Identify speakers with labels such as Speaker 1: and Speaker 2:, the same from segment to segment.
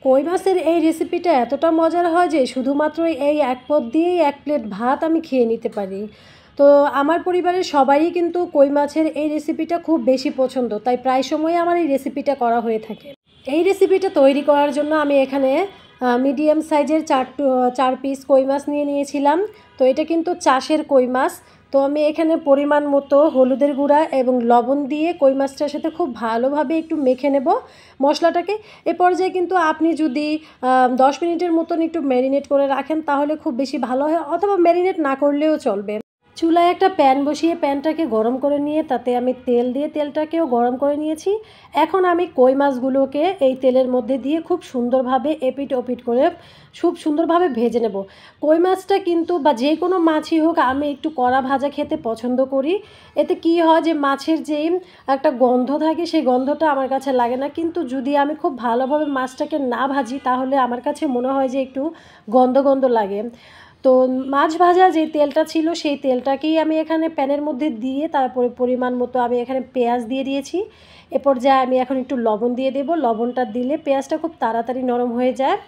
Speaker 1: কই মাছের এই রেসিপিটা এতটা মজার হয় যে শুধুমাত্র এই এক পদ দিয়েই এক প্লেট ভাত আমি খেয়ে নিতে পারি। তো আমার পরিবারের সবারই কিন্তু কই মাছের এই রেসিপিটা খুব বেশি পছন্দ, তাই প্রায় সময় আমার এই রেসিপিটা করা হয়ে থাকে। এই রেসিপিটা তৈরি করার জন্য আমি এখানে মিডিয়াম সাইজের 4 পিস কই মাছ নিয়ে নিয়েছিলাম। তো এটা কিন্তু চাষের কই মাছ। তো আমি এখানে পরিমাণ মতো হলুদের গুঁড়া এবং লবণ দিয়ে কই মাছটার সাথে খুব ভালোভাবে একটু মেখে নেব মশলাটাকে। এ পর্যায়ে কিন্তু আপনি যদি 10 মিনিটের মতন একটু ম্যারিনেট করে রাখেন তাহলে খুব বেশি ভালো হয়, অথবা ম্যারিনেট না করলেও চলবে। চুলায় একটা প্যান বসিয়ে প্যানটাকে গরম করে নিয়ে তাতে আমি তেল দিয়ে তেলটাকেও গরম করে নিয়েছি। এখন আমি কই মাছগুলোকে এই তেলের মধ্যে দিয়ে খুব সুন্দরভাবে এপিট ওপিট করে খুব সুন্দরভাবে ভেজে নেব। কই মাছটা কিন্তু বা যে কোনো মাছই হোক আমি একটু কড়া ভাজা খেতে পছন্দ করি। এতে কি হয় যে মাছের যেই একটা গন্ধ থাকে সেই গন্ধটা আমার কাছে লাগে না, কিন্তু যদি আমি খুব ভালোভাবে মাছটাকে না ভাজি তাহলে আমার কাছে মনে হয় যে একটু গন্ধ গন্ধ লাগে। তো মাছ ভাজা যে তেলটা ছিল সেই তেলটাকেই আমি এখানে প্যানের মধ্যে দিয়ে তারপরে পরিমাণ মতো আমি এখানে পেঁয়াজ দিয়ে দিয়েছি। এ পর্যায়ে আমি এখন একটু লবণ দিয়ে দেব। লবণটা দিলে পেঁয়াজটা খুব তাড়াতাড়ি নরম হয়ে যায়।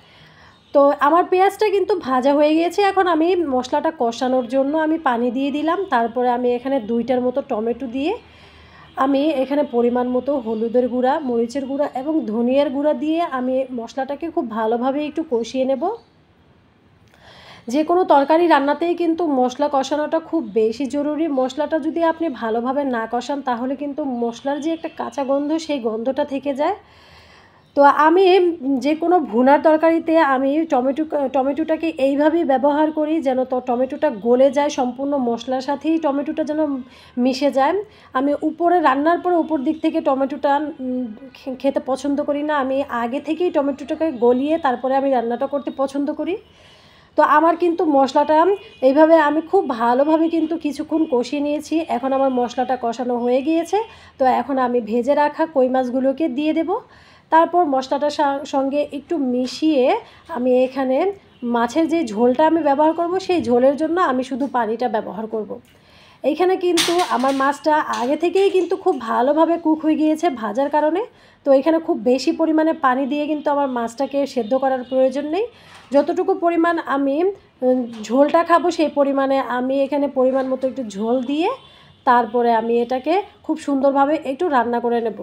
Speaker 1: তো আমার পেঁয়াজটা কিন্তু ভাজা হয়ে গিয়েছে। এখন আমি মশলাটা কষানোর জন্য আমি পানি দিয়ে দিলাম। তারপরে আমি এখানে 2টার মতো টমেটো দিয়ে আমি এখানে পরিমাণ মতো হলুদের গুঁড়া, মরিচের গুঁড়া এবং ধনিয়ার গুঁড়া দিয়ে আমি মশলাটাকে খুব ভালোভাবে একটু কষিয়ে নেব। যে কোনো তরকারি রান্নাতেই কিন্তু মশলা কষানোটা খুব বেশি জরুরি। মশলাটা যদি আপনি ভালোভাবে না কষান তাহলে কিন্তু মশলার যে একটা কাঁচা গন্ধ সেই গন্ধটা থেকে যায়। তো আমি যে কোনো ভুনার তরকারিতে আমি টমেটোটাকে এইভাবেই ব্যবহার করি যেন টমেটোটা গলে যায় সম্পূর্ণ মশলার সাথেই, টমেটোটা যেন মিশে যায়। আমি উপরে রান্নার পরে উপর দিক থেকে টমেটোটা খেতে পছন্দ করি না। আমি আগে থেকেই টমেটোটাকে গলিয়ে তারপরে আমি রান্নাটা করতে পছন্দ করি। তো আমার কিন্তু মশলাটা এইভাবে আমি খুব ভালোভাবে কিন্তু কিছুক্ষণ কষিয়ে নিয়েছি। এখন আমার মশলাটা কষানো হয়ে গিয়েছে। তো এখন আমি ভেজে রাখা কই মাছগুলোকে দিয়ে দেব। তারপর মশলাটার সঙ্গে একটু মিশিয়ে আমি এখানে মাছের যে ঝোলটা আমি ব্যবহার করব সেই ঝোলের জন্য আমি শুধু পানিটা ব্যবহার করব। এইখানে কিন্তু আমার মাছটা আগে থেকেই কিন্তু খুব ভালোভাবে কুক হয়ে গিয়েছে ভাজার কারণে। তো এখানে খুব বেশি পরিমাণে পানি দিয়ে কিন্তু আমার মাছটাকে সেদ্ধ করার প্রয়োজন নেই। যতটুকু পরিমাণ আমি ঝোলটা খাবো সেই পরিমাণে আমি এখানে পরিমাণ মতো একটু ঝোল দিয়ে তারপরে আমি এটাকে খুব সুন্দরভাবে একটু রান্না করে নেব।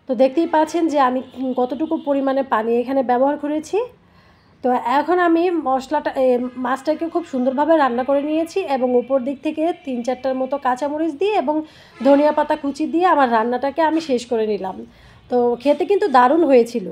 Speaker 1: তো দেখতেই পাচ্ছেন যে আমি কতটুকু পরিমাণে পানি এখানে ব্যবহার করেছি। তো এখন আমি মাছটাকে খুব সুন্দরভাবে রান্না করে নিয়েছি এবং উপর দিক থেকে 3-4টার মতো কাঁচামরিচ দিয়ে এবং ধনিয়া পাতা কুচি দিয়ে আমার রান্নাটাকে আমি শেষ করে নিলাম। তো খেতে কিন্তু দারুণ হয়েছিল।